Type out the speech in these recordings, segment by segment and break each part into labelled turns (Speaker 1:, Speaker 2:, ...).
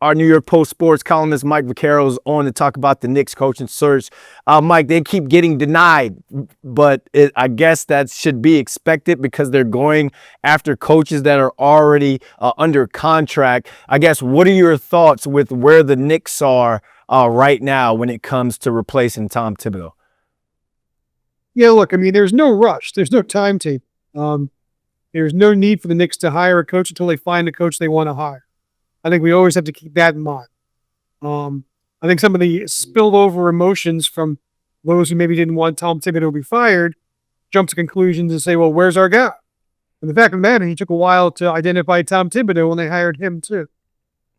Speaker 1: Our New York Post sports columnist Mike Vaccaro is on to talk about the Knicks coaching search. Mike, they keep getting denied, but I guess that should be expected because they're going after coaches that are already under contract. I guess, what are your thoughts with where the Knicks are right now when it comes to replacing Tom Thibodeau?
Speaker 2: Yeah, look, I mean, there's no rush. There's no timetable. There's no need for the Knicks to hire a coach until they find a coach they want to hire. I think we always have to keep that in mind. I think some of the spillover emotions from those who maybe didn't want Tom Thibodeau to be fired jump to conclusions and say, well, where's our guy? And the fact of the matter, he took a while to identify Tom Thibodeau when they hired him too.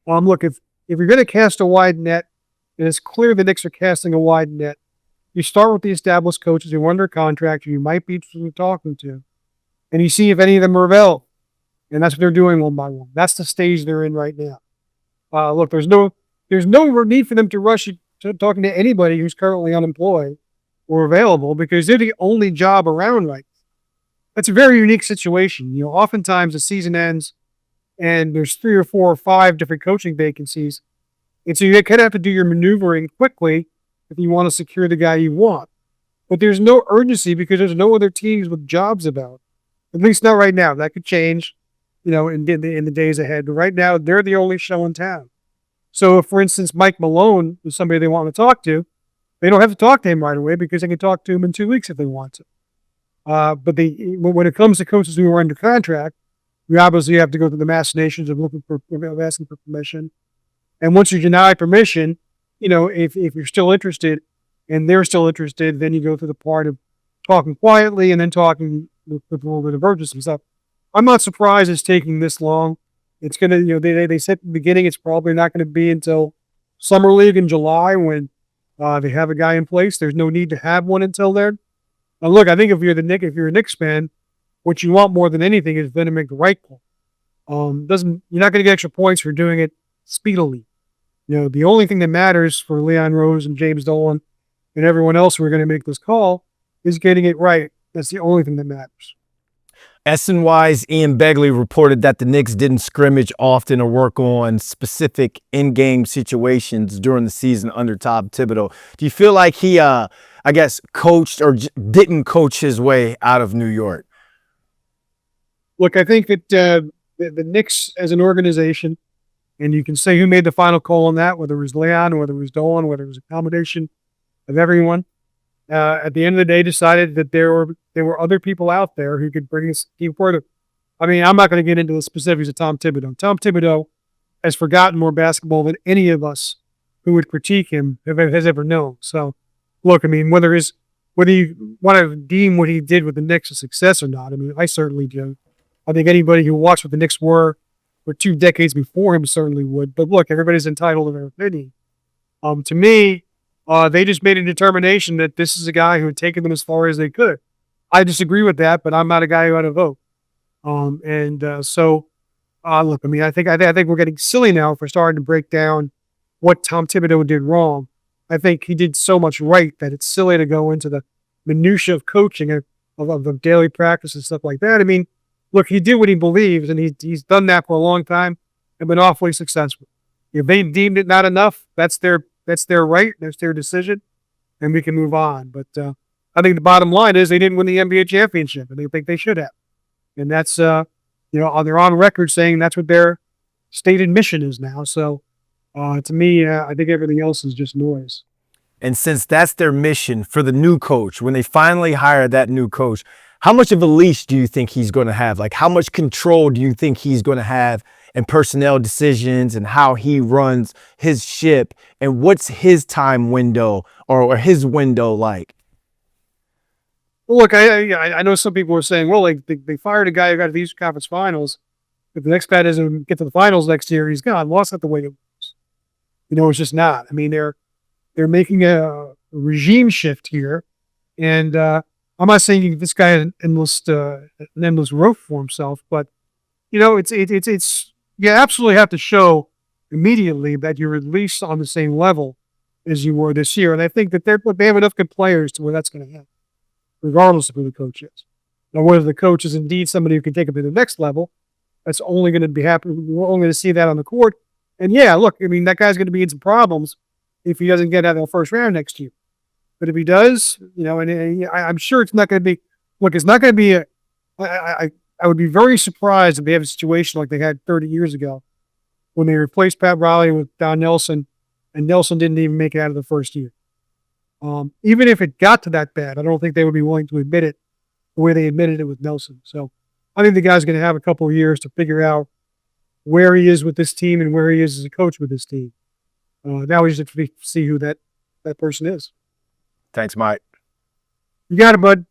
Speaker 2: Look, if you're going to cast a wide net, and it's clear the Knicks are casting a wide net, you start with the established coaches who are under contract who you might be interested in talking to, and you see if any of them are available. And that's what they're doing one by one. That's the stage they're in right now. Look, there's no need for them to rush to talking to anybody who's currently unemployed or available because they're the only job around right now. That's a very unique situation. You know, oftentimes the season ends and there's 3 or 4 or 5 different coaching vacancies. And so you kind of have to do your maneuvering quickly if you want to secure the guy you want. But there's no urgency because there's no other teams with jobs about. At least not right now. That could change, in the days ahead. But right now, they're the only show in town. So if, for instance, Mike Malone is somebody they want to talk to, they don't have to talk to him right away because they can talk to him in 2 weeks if they want to. But when it comes to coaches who are under contract, we obviously have to go through the machinations of asking for permission. And once you deny permission, if you're still interested and they're still interested, then you go through the part of talking quietly and then talking with a little bit of urgency. So I'm not surprised it's taking this long. It's going to, they said at the beginning it's probably not going to be until Summer League in July when they have a guy in place. There's no need to have one until then. Now, look, I think if you're a Knicks fan, what you want more than anything is then to make the right call. You're not going to get extra points for doing it speedily. The only thing that matters for Leon Rose and James Dolan and everyone else who are going to make this call is getting it right. That's the only thing that matters.
Speaker 1: SNY's Ian Begley reported that the Knicks didn't scrimmage often or work on specific in-game situations during the season under Tom Thibodeau. Do you feel like he, coached or didn't coach his way out of New York?
Speaker 2: Look, I think that the Knicks as an organization, and you can say who made the final call on that, whether it was Leon, whether it was Dolan, whether it was a combination of everyone, at the end of the day decided that there were other people out there who could bring us team forward. I mean, I'm not going to get into the specifics of Tom Thibodeau. Tom Thibodeau has forgotten more basketball than any of us who would critique him has ever known. So, look, I mean, whether you want to deem what he did with the Knicks a success or not, I mean, I certainly do. I think anybody who watched what the Knicks were for 2 decades before him certainly would. But look, everybody's entitled to their opinion. To me, they just made a determination that this is a guy who had taken them as far as they could. I disagree with that, but I'm not a guy who had a vote. Look, I mean, I think we're getting silly now for starting to break down what Tom Thibodeau did wrong. I think he did so much right that it's silly to go into the minutia of coaching of daily practice and stuff like that. I mean, look, he did what he believes, and he's done that for a long time and been awfully successful. If they deemed it not enough, that's their right, that's their decision, and we can move on. But I think the bottom line is they didn't win the NBA championship, and they think they should have. And that's, they're on record saying that's what their stated mission is now. So to me, I think everything else is just noise.
Speaker 1: And since that's their mission for the new coach, when they finally hire that new coach, how much of a leash do you think he's going to have? Like, how much control do you think he's going to have in personnel decisions and how he runs his ship? And what's his time window or his window like?
Speaker 2: Well, look, I know some people are saying, well, they fired a guy who got to the Eastern Conference Finals. If the next guy doesn't get to the finals next year, he's gone. Well, that's not the way it works. It's just not. I mean, they're making a regime shift here, and I'm not saying this guy has an endless rope for himself, but it's you absolutely have to show immediately that you're at least on the same level as you were this year, and I think that they have enough good players to where that's going to happen, regardless of who the coach is. Now, whether the coach is indeed somebody who can take them to the next level, that's only going to be happening. We're only going to see that on the court And yeah, look, I mean, that guy's going to be in some problems if he doesn't get out of the first round next year. But if he does, I'm sure it's not going to be. Look, it's not going to be a. I would be very surprised if they have a situation like they had 30 years ago when they replaced Pat Riley with Don Nelson, and Nelson didn't even make it out of the first year. Even if it got to that bad, I don't think they would be willing to admit it the way they admitted it with Nelson. So I think the guy's going to have a couple of years to figure out where he is with this team and where he is as a coach with this team. Now we just have to see who that person is.
Speaker 1: Thanks, Mike.
Speaker 2: You got it, bud.